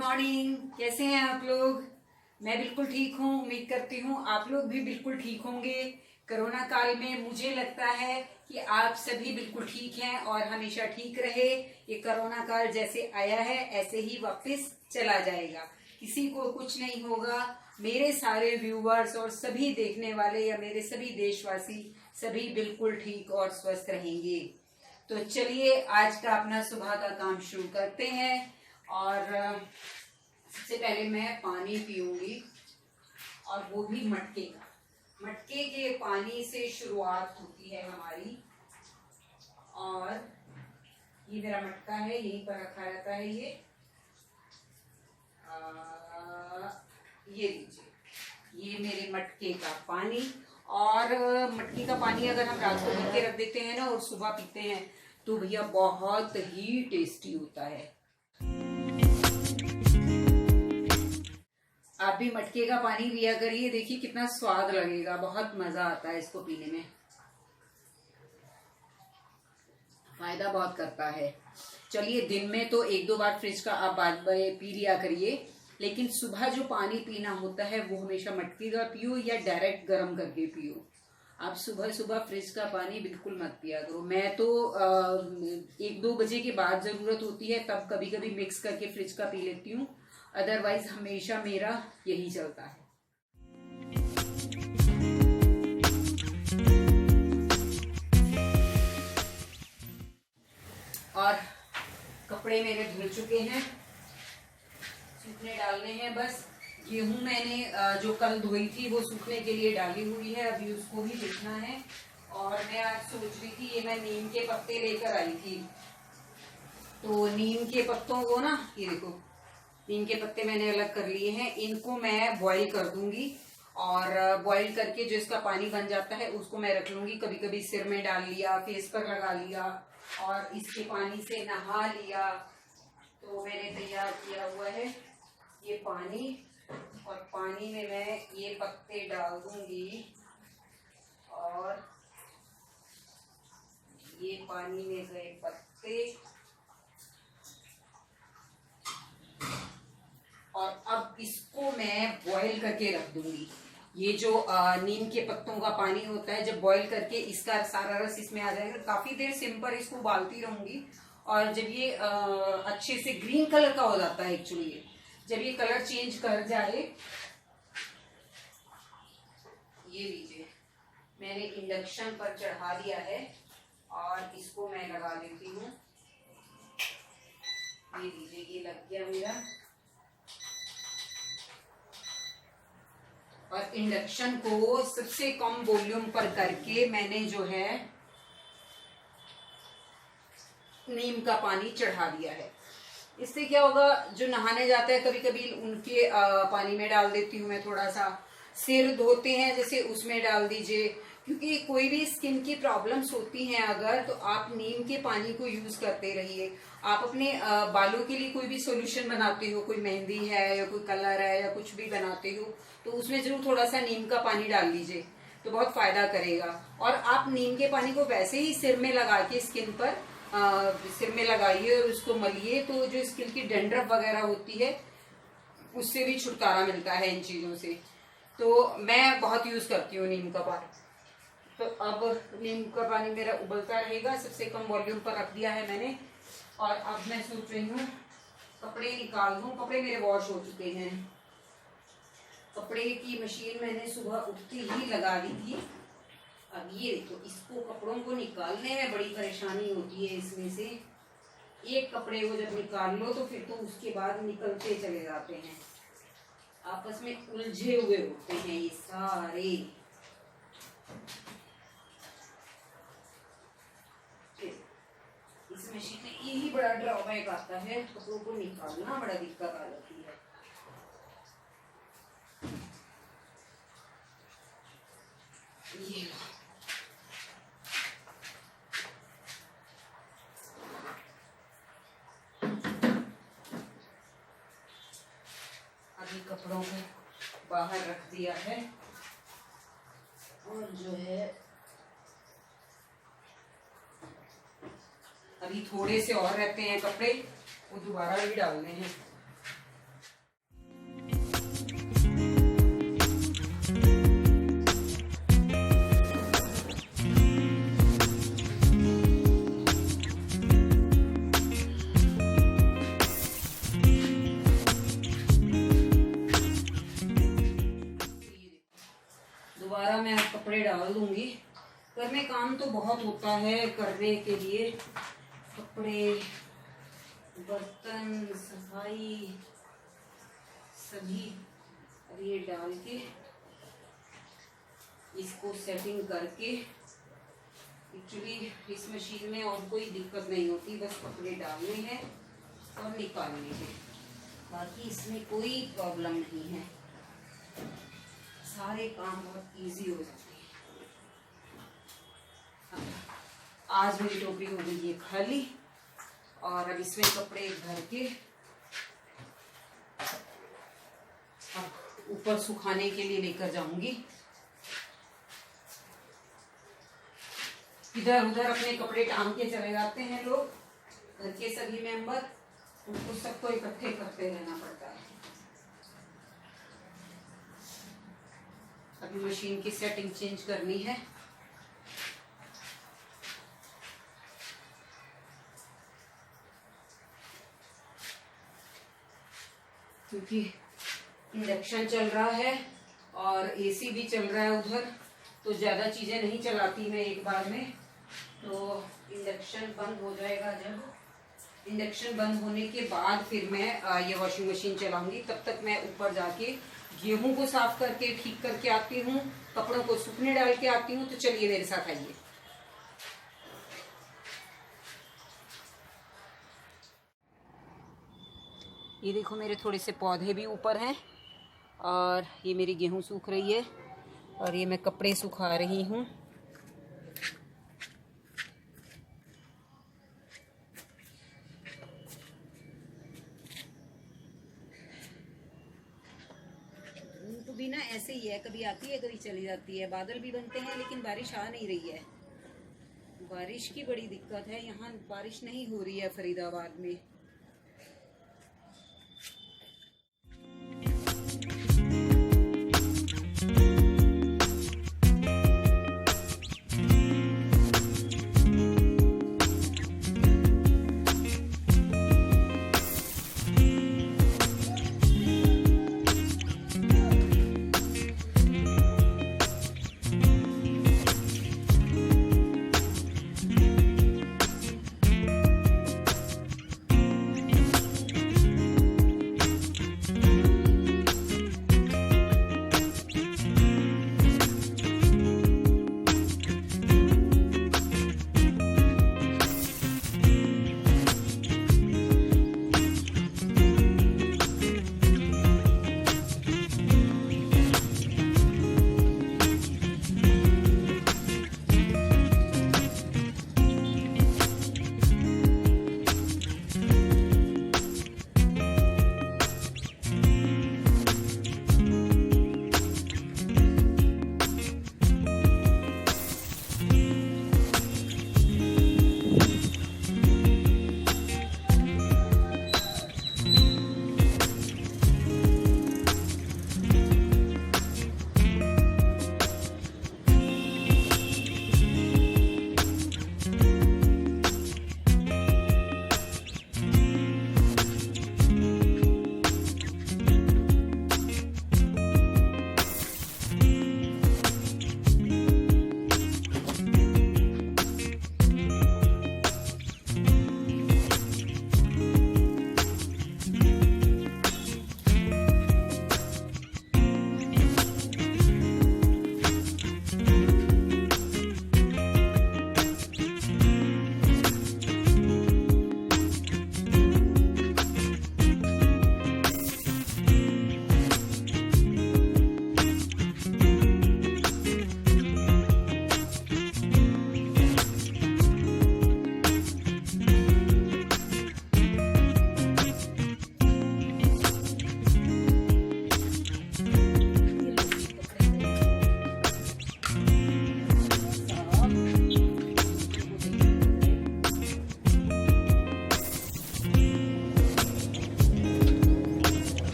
Morning. कैसे हैं आप लोग? मैं बिल्कुल ठीक हूँ। उम्मीद करती हूँ आप लोग भी बिल्कुल ठीक होंगे। कोरोना काल में मुझे लगता है कि आप सभी बिल्कुल ठीक हैं और हमेशा ठीक रहे। ये कोरोना काल जैसे आया है ऐसे ही वापस चला जाएगा, किसी को कुछ नहीं होगा। मेरे सारे व्यूवर्स और सभी देखने वाले या मेरे सभी देशवासी सभी बिल्कुल ठीक और स्वस्थ रहेंगे। तो चलिए आज का अपना सुबह का काम शुरू करते हैं। और सबसे पहले मैं पानी पीऊंगी, और वो भी मटके का। मटके के पानी से शुरुआत होती है हमारी। और ये मेरा मटका है, यहीं पर रखा रहता है ये लीजिए, ये मेरे मटके का पानी। और मटके का पानी अगर हम रात को भर के रख देते हैं ना और सुबह पीते हैं तो भैया बहुत ही टेस्टी होता है। आप भी मटके का पानी पिया करिए, देखिए कितना स्वाद लगेगा, बहुत मजा आता है इसको पीने में, फायदा बहुत करता है। चलिए दिन में तो एक दो बार फ्रिज का आप बाद में पी लिया करिए, लेकिन सुबह जो पानी पीना होता है वो हमेशा मटके का पियो या डायरेक्ट गर्म करके पियो। आप सुबह सुबह फ्रिज का पानी बिल्कुल मत पिया करो। मैं तो 1-2 बजे के बाद जरूरत होती है तब कभी कभी मिक्स करके फ्रिज का पी लेती हूँ, अदरवाइज हमेशा मेरा यही चलता है। और कपड़े मेरे धुल चुके हैं, सूखने डालने हैं बस। गेहूं मैंने जो कल धोई थी वो सूखने के लिए डाली हुई है, अभी उसको भी देखना है। और मैं आज सोच रही थी, ये मैं नीम के पत्ते लेकर आई थी, तो नीम के पत्तों को ना, ये देखो नीम के पत्ते मैंने अलग कर लिए हैं, इनको मैं बॉईल कर दूंगी। और बॉईल करके जो इसका पानी बन जाता है उसको मैं रख लूंगी। कभी कभी सिर में डाल लिया, फेस पर लगा लिया और इसके पानी से नहा लिया। तो मैंने तैयार किया हुआ है ये पानी, और पानी में मैं ये पत्ते डाल दूंगी। और ये पानी में गए पत्ते, और अब इसको मैं बॉईल करके रख दूंगी। ये जो नीम के पत्तों का पानी होता है, जब बॉईल करके इसका सारा रस इसमें आ जाएगा, काफी देर सिम पर इसको उबालती रहूंगी। और जब ये अच्छे से ग्रीन कलर का हो जाता है, एक्चुअली जब ये कलर चेंज कर जाए, ये लीजिए मैंने इंडक्शन पर चढ़ा दिया है और इसको मैं लगा लेती हूँ। ये लीजिए, ये लग गया मेरा। और इंडक्शन को सबसे कम वॉल्यूम पर करके मैंने जो है नीम का पानी चढ़ा दिया है। इससे क्या होगा, जो नहाने जाता है कभी कभी उनके पानी में डाल देती हूँ मैं थोड़ा सा। सिर धोते हैं जैसे उसमें डाल दीजिए, क्योंकि कोई भी स्किन की प्रॉब्लम्स होती हैं अगर, तो आप नीम के पानी को यूज करते रहिए। आप अपने बालों के लिए कोई भी सोल्यूशन बनाते हो, कोई मेहंदी है या कोई कलर है या कुछ भी बनाते हो, तो उसमें जरूर थोड़ा सा नीम का पानी डाल लीजिए, तो बहुत फायदा करेगा। और आप नीम के पानी को वैसे ही सिर में लगा के स्किन पर सिर में लगाइए और उसको मलिए, तो जो स्किन की डैंड्रफ वगैरह होती है उससे भी छुटकारा मिलता है इन चीजों से। तो मैं बहुत यूज करती हूँ नीम का पानी। तो अब नीम का पानी मेरा उबलता रहेगा, सबसे कम वॉल्यूम पर रख दिया है मैंने। और अब मैं सोच रही हूँ कपड़े निकाल दूँ। कपड़े मेरे वॉश हो चुके हैं। कपड़े की मशीन मैंने सुबह उठते ही लगा दी थी। अब ये देखो, इसको कपड़ों को निकालने में बड़ी परेशानी होती है। इसमें से एक कपड़े को जब निकाल लो तो फिर तो उसके बाद निकलते चले जाते हैं, आपस में उलझे हुए होते हैं ये सारे। इस मशीन में यही बड़ा ड्रॉबैक आता है, कपड़ों को निकालना बड़ा दिक्कत आ जाती है। ये अभी कपड़ों को बाहर रख दिया है, और जो है अभी थोड़े से और रहते हैं कपड़े, वो दोबारा भी डालने हैं। काम तो बहुत होता है करने के लिए, कपड़े, बर्तन, सफाई सभी। अब ये डाल के इसको सेटिंग करके, एक्चुअली इस मशीन में और कोई दिक्कत नहीं होती, बस कपड़े डालने हैं और निकालने हैं, बाकी इसमें कोई प्रॉब्लम नहीं है, सारे काम बहुत इजी हो जाते हैं। आज मेरी टोकरी हो गई है खाली और अब इसमें कपड़े भर के अब ऊपर सुखाने के लिए लेकर जाऊंगी। इधर उधर अपने कपड़े टांग के चले जाते हैं लोग, घर के सभी मेंबर, उनको सबको इकट्ठे करते रहना पड़ता है। अभी मशीन की सेटिंग चेंज करनी है, क्योंकि इंडक्शन चल रहा है और एसी भी चल रहा है उधर, तो ज़्यादा चीज़ें नहीं चलाती मैं एक बार में, तो इंडक्शन बंद हो जाएगा। जब इंडक्शन बंद होने के बाद फिर मैं ये वॉशिंग मशीन चलाऊंगी। तब तक मैं ऊपर जाके गेहूं को साफ करके ठीक करके आती हूँ, कपड़ों को सूखने डाल के आती हूँ। तो चलिए मेरे साथ आइए। ये देखो मेरे थोड़े से पौधे भी ऊपर हैं और ये मेरी गेहूं सूख रही है और ये मैं कपड़े सुखा रही हूँ। तो भी ना ऐसे ही है, कभी आती है कभी चली जाती है, बादल भी बनते हैं लेकिन बारिश आ नहीं रही है। बारिश की बड़ी दिक्कत है, यहाँ बारिश नहीं हो रही है फरीदाबाद में।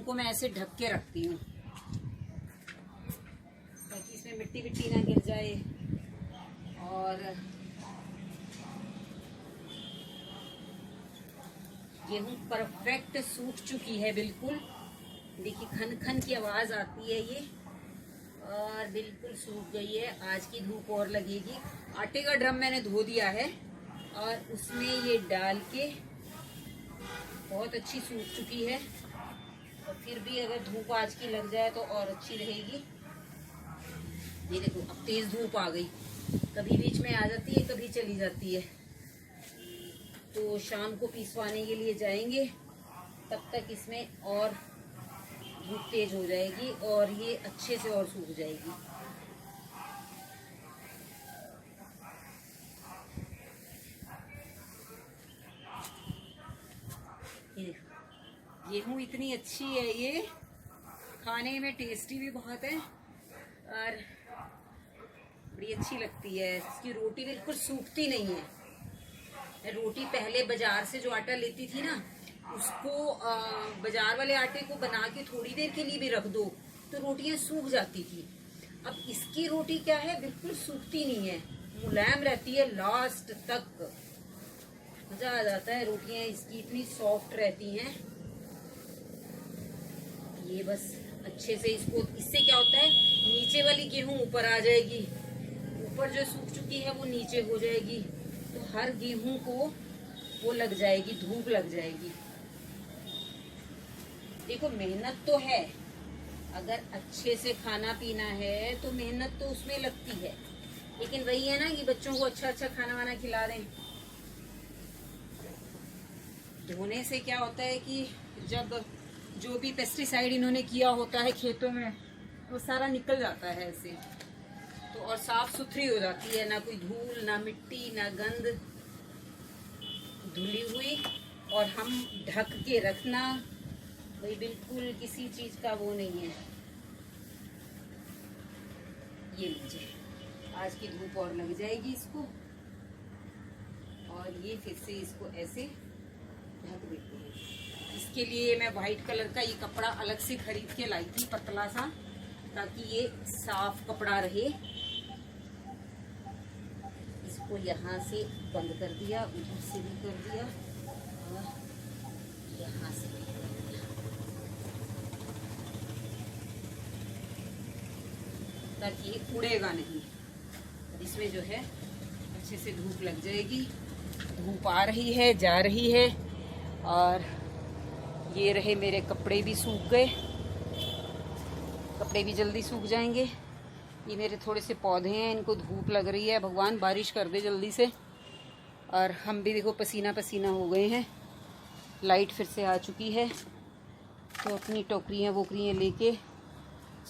को मैं ऐसे ढक के रखती हूँ ताकि इसमें मिट्टी विट्टी ना गिर जाए। और गेहूँ परफेक्ट सूख चुकी है बिल्कुल। देखिए खन खन की आवाज़ आती है ये, और बिल्कुल सूख गई है। आज की धूप और लगेगी। आटे का ड्रम मैंने धो दिया है और उसमें ये डाल के बहुत अच्छी सूख चुकी है। और फिर भी अगर धूप आज की लग जाए तो और अच्छी रहेगी। ये देखो अब तेज धूप आ गई, कभी बीच में आ जाती है कभी चली जाती है। तो शाम को पिसवाने के लिए जाएंगे, तब तक इसमें और धूप तेज हो जाएगी और ये अच्छे से और सूख जाएगी। ये देखो गेहूँ इतनी अच्छी है, ये खाने में टेस्टी भी बहुत है और बड़ी अच्छी लगती है। इसकी रोटी बिल्कुल सूखती नहीं है। रोटी पहले बाजार से जो आटा लेती थी ना, उसको बाजार वाले आटे को बना के थोड़ी देर के लिए भी रख दो तो रोटियां सूख जाती थी। अब इसकी रोटी क्या है, बिल्कुल सूखती नहीं है, मुलायम रहती है लास्ट तक। मजा आ जाता है। रोटियां इसकी इतनी सॉफ्ट रहती हैं। ये बस अच्छे से इसको, इससे क्या होता है, नीचे वाली गेहूं ऊपर आ जाएगी, ऊपर जो सूख चुकी है वो नीचे हो जाएगी। तो हर गेहूं को वो लग जाएगी, धूप लग जाएगी। देखो मेहनत तो है, अगर अच्छे से खाना पीना है तो मेहनत तो उसमें लगती है, लेकिन वही है ना कि बच्चों को अच्छा अच्छा खाना वाना खिला दें। धोने से क्या होता है कि जब जो भी पेस्टिसाइड इन्होंने किया होता है खेतों में वो सारा निकल जाता है ऐसे, तो और साफ सुथरी हो जाती है, ना कोई धूल ना मिट्टी ना गंद, धुली हुई। और हम ढक के रखना, भाई बिल्कुल किसी चीज का वो नहीं है। ये लीजिए, आज की धूप और लग जाएगी इसको, और ये फिर से इसको ऐसे ढक देते हैं। इसके लिए मैं वाइट कलर का ये कपड़ा अलग से खरीद के लाई थी, पतला सा, ताकि ये साफ कपड़ा रहे। इसको यहाँ से बंद कर दिया, उधर से भी कर दिया और यहाँ से भी कर दिया, ताकि ये उड़ेगा नहीं। इसमें जो है अच्छे से धूप लग जाएगी। धूप आ रही है, जा रही है, और ये रहे मेरे कपड़े भी सूख गए। कपड़े भी जल्दी सूख जाएंगे। ये मेरे थोड़े से पौधे हैं, इनको धूप लग रही है, भगवान बारिश कर दे जल्दी से। और हम भी देखो पसीना पसीना हो गए हैं। लाइट फिर से आ चुकी है, तो अपनी टोकरियाँ वोकरियाँ लेके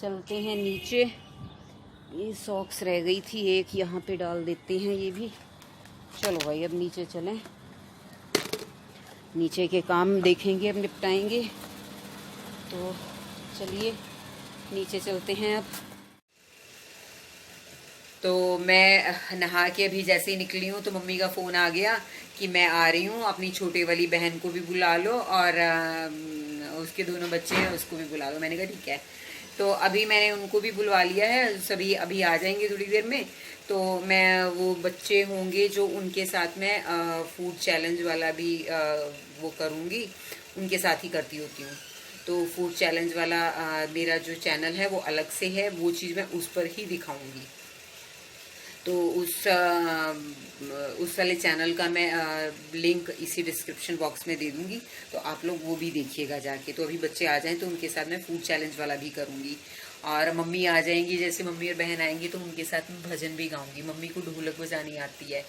चलते हैं नीचे। ये सॉक्स रह गई थी एक, यहाँ पे डाल देते हैं ये भी। चलो भाई अब नीचे चलें, नीचे के काम देखेंगे, अब निपटाएंगे। तो चलिए नीचे चलते हैं अब। तो मैं नहा के अभी जैसे ही निकली हूँ तो मम्मी का फ़ोन आ गया कि मैं आ रही हूँ, अपनी छोटी वाली बहन को भी बुला लो और उसके दोनों बच्चे हैं उसको भी बुला लो। मैंने कहा ठीक है। तो अभी मैंने उनको भी बुलवा लिया है, सभी अभी आ जाएंगे थोड़ी देर में। तो मैं वो बच्चे होंगे जो उनके साथ में फूड चैलेंज वाला भी वो करूँगी, उनके साथ ही करती होती हूँ। तो फूड चैलेंज वाला मेरा जो चैनल है वो अलग से है, वो चीज़ मैं उस पर ही दिखाऊंगी। तो उस वाले चैनल का मैं लिंक इसी डिस्क्रिप्शन बॉक्स में दे दूंगी, तो आप लोग वो भी देखिएगा जाके। तो अभी बच्चे आ जाएं तो उनके साथ मैं फूड चैलेंज वाला भी करूंगी। और मम्मी आ जाएंगी, जैसे मम्मी और बहन आएंगी तो उनके साथ मैं भजन भी गाऊंगी। मम्मी को ढोलक बजानी आती है,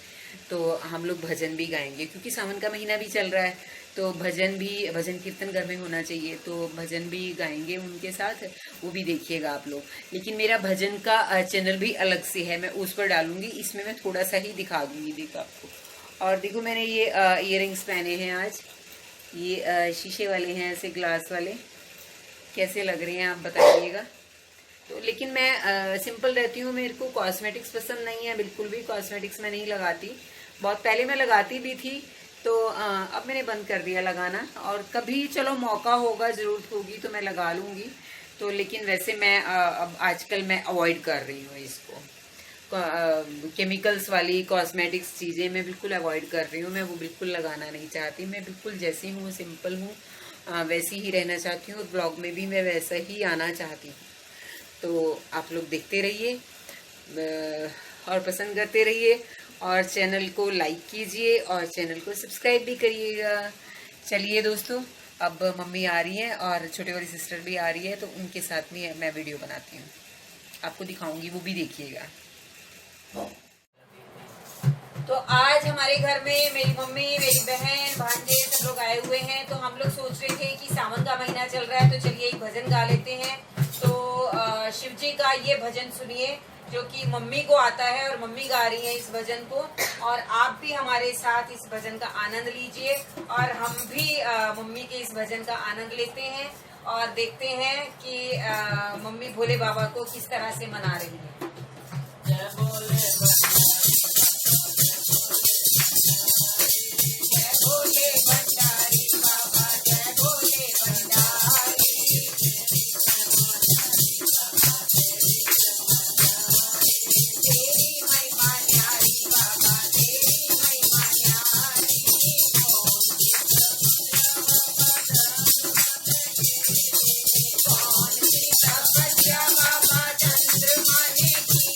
तो हम लोग भजन भी गाएंगे, क्योंकि सावन का महीना भी चल रहा है, तो भजन कीर्तन घर में होना चाहिए। तो भजन भी गाएंगे उनके साथ, वो भी देखिएगा आप लोग। लेकिन मेरा भजन का चैनल भी अलग से है, मैं उस पर डालूंगी। इसमें मैं थोड़ा सा ही दिखा दूंगी, देखो आपको। और देखो मैंने ये इयररिंग्स पहने हैं आज, ये शीशे वाले हैं, ऐसे ग्लास वाले, कैसे लग रहे हैं आप बताइएगा। तो लेकिन मैं सिंपल रहती हूँ, मेरे को कॉस्मेटिक्स पसंद नहीं है, बिल्कुल भी कॉस्मेटिक्स मैं नहीं लगाती। बहुत पहले मैं लगाती भी थी, तो अब मैंने बंद कर दिया लगाना, और कभी चलो मौका होगा, ज़रूरत होगी तो मैं लगा लूँगी। तो लेकिन वैसे मैं अब आजकल मैं अवॉइड कर रही हूँ इसको। केमिकल्स वाली कॉस्मेटिक्स चीज़ें मैं बिल्कुल अवॉइड कर रही हूँ। मैं वो बिल्कुल लगाना नहीं चाहती। मैं बिल्कुल जैसी हूँ, सिंपल हूँ, वैसी ही रहना चाहती हूँ। ब्लॉग में भी मैं वैसा ही आना चाहती हूँ। तो आप लोग देखते रहिए और पसंद करते रहिए, और चैनल को लाइक कीजिए और चैनल को सब्सक्राइब भी करिएगा। चलिए दोस्तों, अब मम्मी आ रही हैं और छोटी वाली सिस्टर भी आ रही है, तो उनके साथ में मैं वीडियो बनाती हूँ, आपको दिखाऊंगी, वो भी देखिएगा। तो आज हमारे घर में मेरी मम्मी, मेरी बहन, भांजे सब लोग आए हुए हैं। तो हम लोग सोच रहे थे कि सावन का महीना चल रहा है, तो चलिए एक भजन गा लेते हैं। तो शिव जी का ये भजन सुनिए जो कि मम्मी को आता है, और मम्मी गा रही हैं इस भजन को, और आप भी हमारे साथ इस भजन का आनंद लीजिए, और हम भी मम्मी के इस भजन का आनंद लेते हैं, और देखते हैं कि मम्मी भोले बाबा को किस तरह से मना रही है। जय भोले भंडारी बाबा, जय भोले भंडारी, तेरी महिमा न्यारी बाबा, तेरी महिमा न्यारी, कौन सी तपस्या बाबा चंद्रमा ने की,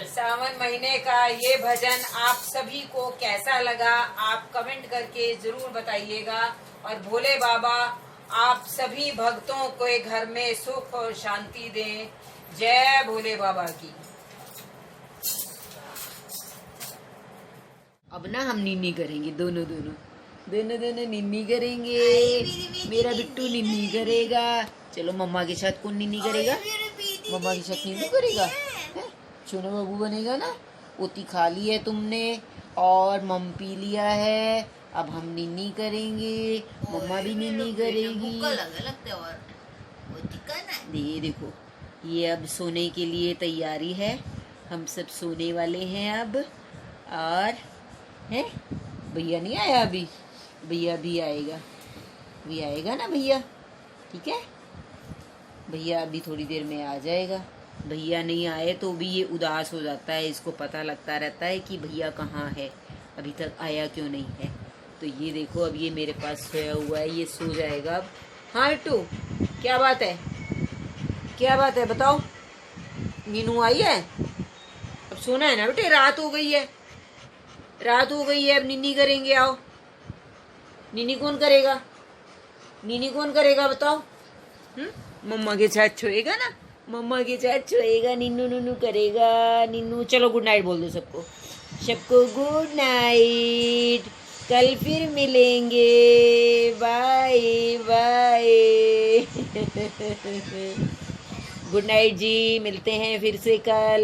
सावन महीने का ये भजन आप सभी को कैसा लगा, आप कमेंट करके जरूर बताइएगा। और भोले बाबा आप सभी भक्तों को घर में सुख और शांति दें। जय भोले बाबा की। अब ना हम निन्नी करेंगे, दोनों दोनों दोनों दोनों निन्नी करेंगे। मेरा बिट्टू निन्नी करेगा। चलो मम्मा के साथ कौन निन्नी करेगा? मम्मा के साथ निन्नी करेगा। सोना बाबू बनेगा ना। ओती खा ली है तुमने और मम पी लिया है। अब हम निन्नी करेंगे, मम्मा भी निन्नी करेगी। ये देखो, ये अब सोने के लिए तैयारी है। हम सब सोने वाले हैं अब। और है भैया नहीं आया अभी, भैया भी आएगा, भी आएगा ना भैया। ठीक है, भैया अभी थोड़ी देर में आ जाएगा। भैया नहीं आए तो भी ये उदास हो जाता है, इसको पता लगता रहता है कि भैया कहाँ है, अभी तक आया क्यों नहीं है। तो ये देखो, अब ये मेरे पास सोया हुआ है, ये सो जाएगा अब। हाँ बिट्टू, क्या बात है, क्या बात है बताओ। नीनू आई है, अब सोना है ना बेटे, रात हो गई है, रात हो गई है, अब निन्नी करेंगे। आओ, निन्नी कौन करेगा, निन्नी कौन करेगा बताओ। मम्मा के साथ सोएगा ना, मम्मा के साथ सोएगा, निन्नू नुनू करेगा। निन्नू, चलो गुड नाइट बोल दो सबको, सबको गुड नाइट, कल फिर मिलेंगे, बाय बाय। गुड नाइट जी, मिलते हैं फिर से कल।